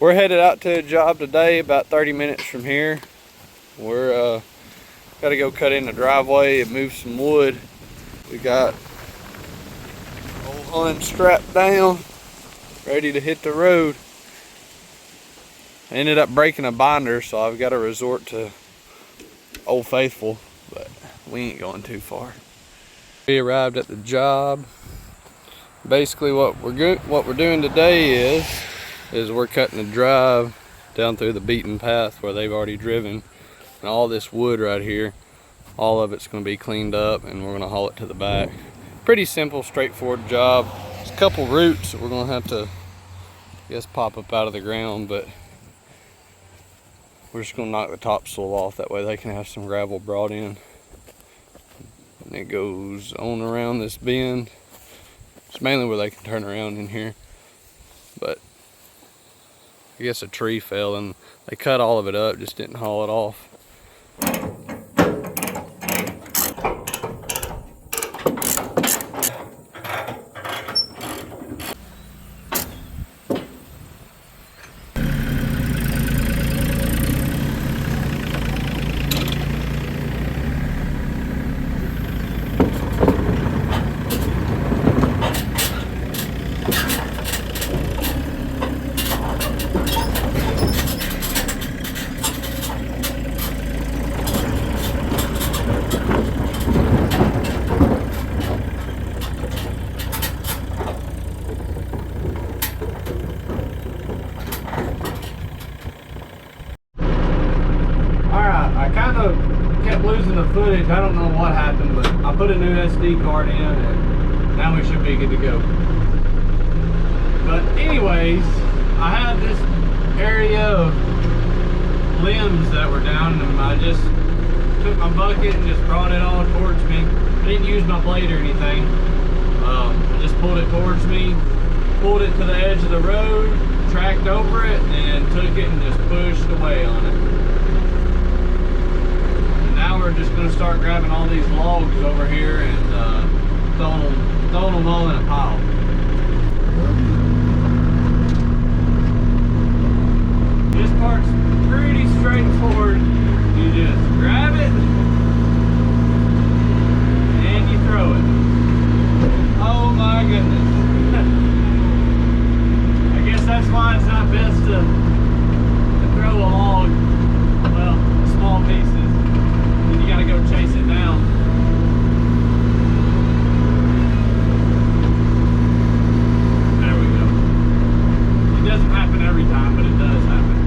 We're headed out to a job today, about 30 minutes from here. We're gotta go cut in the driveway and move some wood. We got old Hunt strapped down, ready to hit the road. I ended up breaking a binder, so I've got to resort to Old Faithful, but we ain't going too far. We arrived at the job. Basically what we're doing today is we're cutting the drive down through the beaten path where they've already driven. And all this wood right here, all of it's going to be cleaned up and we're going to haul it to the back. Pretty simple, straightforward job. There's a couple roots that we're going to have to, I guess, pop up out of the ground, but we're just going to knock the topsoil off. That way they can have some gravel brought in. And it goes on around this bend. It's mainly where they can turn around in here. But I guess a tree fell and they cut all of it up, just didn't haul it off. I kind of kept losing the footage. I don't know what happened, but I put a new SD card in and now we should be good to go. But anyways, I had this area of limbs that were down and I just took my bucket and just brought it all towards me. I didn't use my blade or anything. I just pulled it towards me, pulled it to the edge of the road, tracked over it, and took it and just pushed away on it. Now we're just going to start grabbing all these logs over here and throwing them all in a pile. This part's pretty straightforward. You just grab it and you throw it. Oh my goodness. I guess that's why it's not best to throw a log, well, small pieces. You gotta go chase it down. There we go. It doesn't happen every time, but it does happen.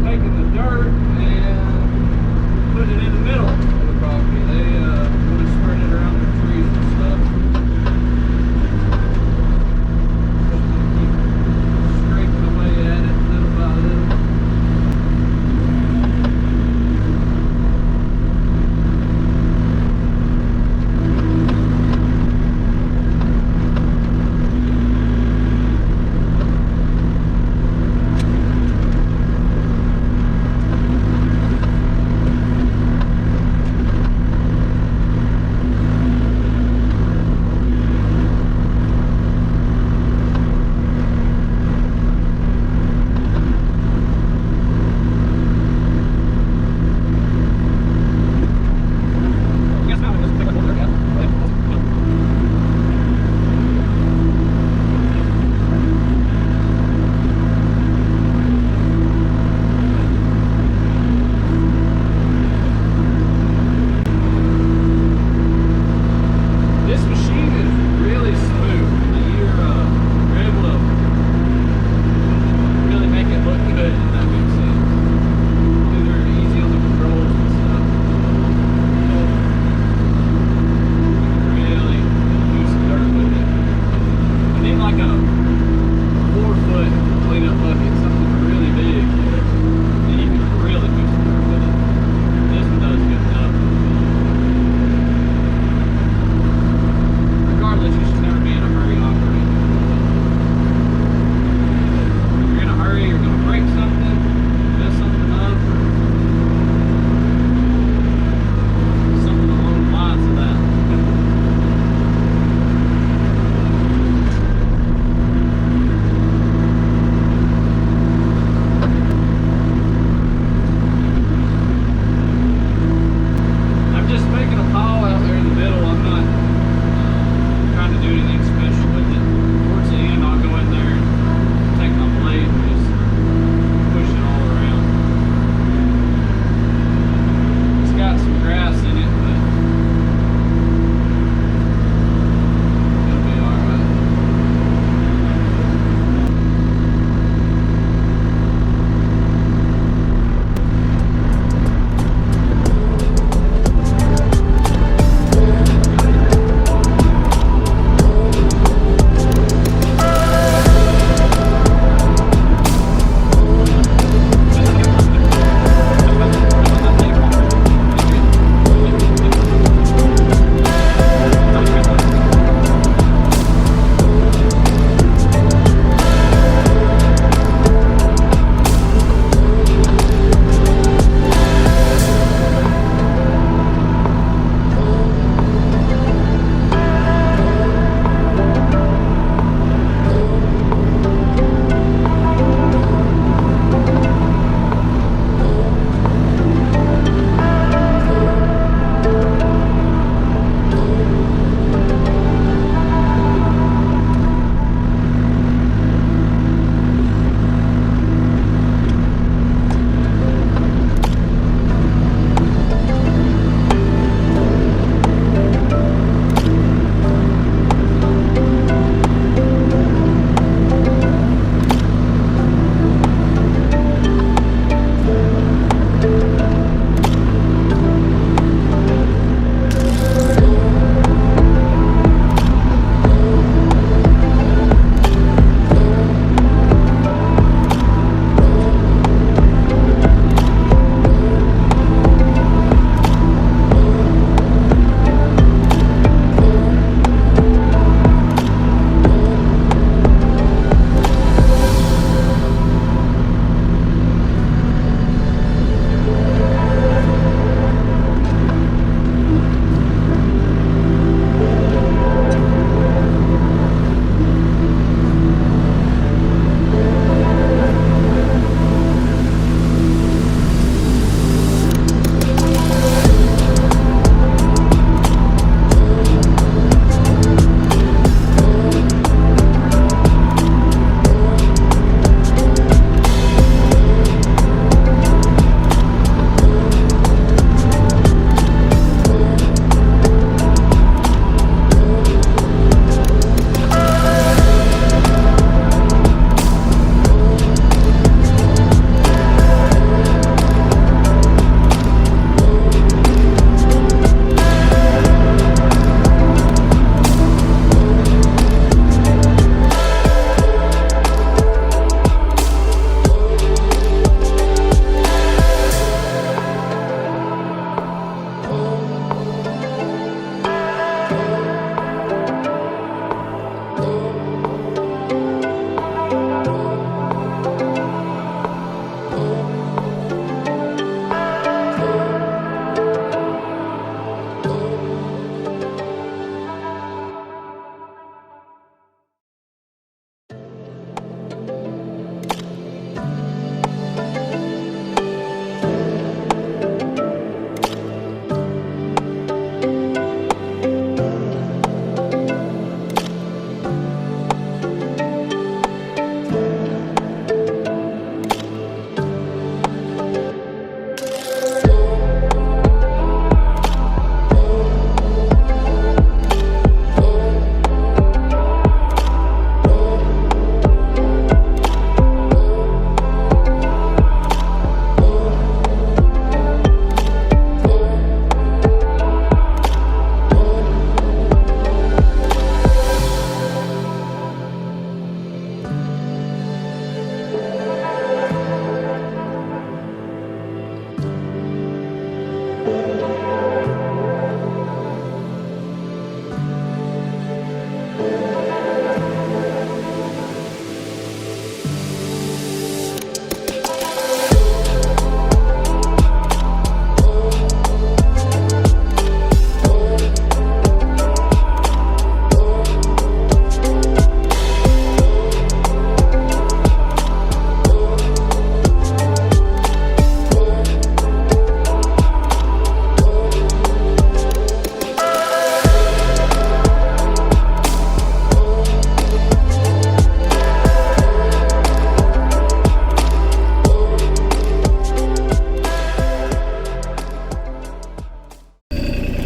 Taking the dirt and putting it in the middle of the property.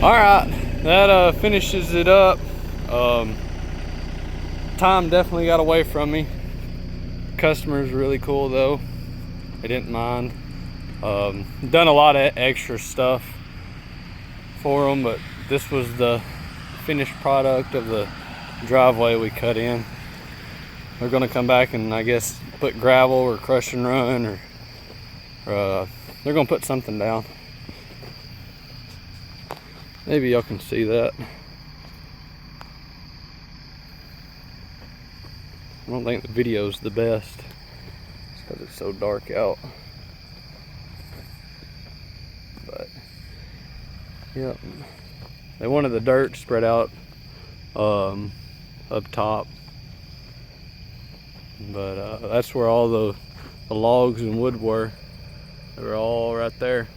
All right, that finishes it up. Time definitely got away from me. Customer's really cool though. They didn't mind. Done a lot of extra stuff for them, but this was the finished product of the driveway we cut in. They're gonna come back and I guess put gravel or crush and run, or they're gonna put something down. Maybe y'all can see that. I don't think the video's the best because it's so dark out. But yep, they wanted the dirt spread out up top, but that's where all the logs and wood were. They were all right there.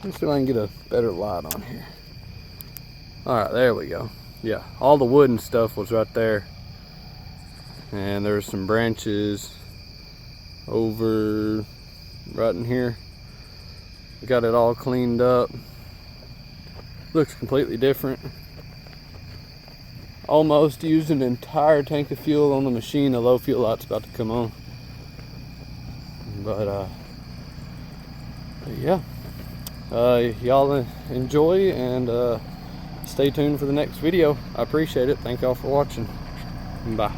Let's see if I can get a better light on here. All right, there we go. Yeah, all the wood and stuff was right there. And there's some branches over right in here. Got it all cleaned up. Looks completely different. Almost used an entire tank of fuel on the machine. The low fuel light's about to come on. But yeah. Y'all enjoy and stay tuned for the next video. I appreciate it. Thank y'all for watching. Bye.